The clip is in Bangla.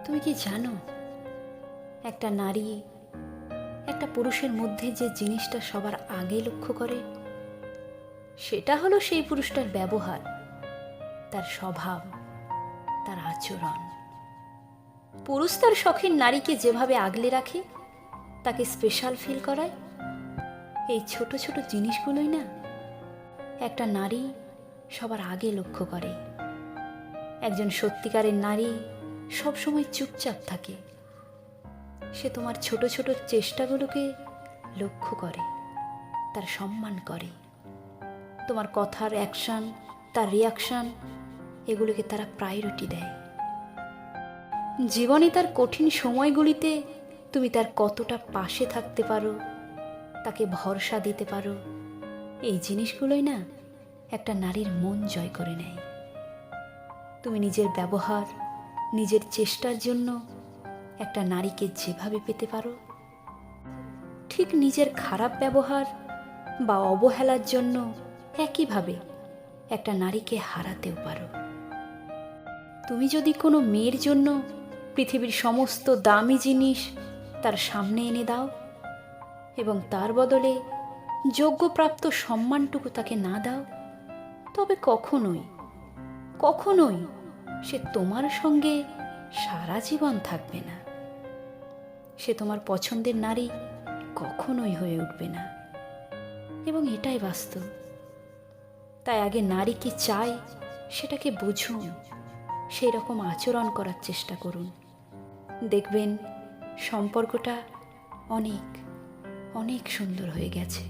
তুমি কি জানো, একটা নারী একটা পুরুষের মধ্যে যে জিনিসটা সবার আগে লক্ষ্য করে, সেটা হলো সেই পুরুষটার ব্যবহার, তার স্বভাব, তার আচরণ। পুরুষ তার শখের নারীকে যেভাবে আগলে রাখে, তাকে স্পেশাল ফিল করায়, এই ছোট ছোট জিনিসগুলোই না একটা নারী সবার আগে লক্ষ্য করে। একজন সত্যিকারের নারী সবসময় চুপচাপ থাকে। সে তোমার ছোট ছোট চেষ্টাগুলোকে লক্ষ্য করে, তার সম্মান করে। তোমার কথার অ্যাকশন, তার রিয়াকশন, এগুলোকে তারা প্রায়োরিটি দেয়। জীবনে তার কঠিন সময়গুলিতে তুমি তার কতটা পাশে থাকতে পারো, তাকে ভরসা দিতে পারো, এই জিনিসগুলোই না একটা নারীর মন জয় করে নেয়। তুমি নিজের ব্যবহার, নিজের চেষ্টার জন্য একটা নারীকে যেভাবে পেতে পারো, ঠিক নিজের খারাপ ব্যবহার বা অবহেলার জন্য একইভাবে একটা নারীকে হারাতেও পারো। তুমি যদি কোনো মেয়ের জন্য পৃথিবীর সমস্ত দামি জিনিস তার সামনে এনে দাও এবং তার বদলে যোগ্যপ্রাপ্ত সম্মানটুকু তাকে না দাও, তবে কখনোই কখনোই সে তোমার সঙ্গে সারা জীবন থাকবে না। সে তোমার পছন্দের নারী কখনোই হয়ে উঠবে না, এবং এটাই বাস্তব। তাই আগে নারী কি চায় সেটাকে বুঝুন, সেই রকম আচরণ করার চেষ্টা করুন। দেখবেন সম্পর্কটা অনেক অনেক সুন্দর হয়ে গেছে।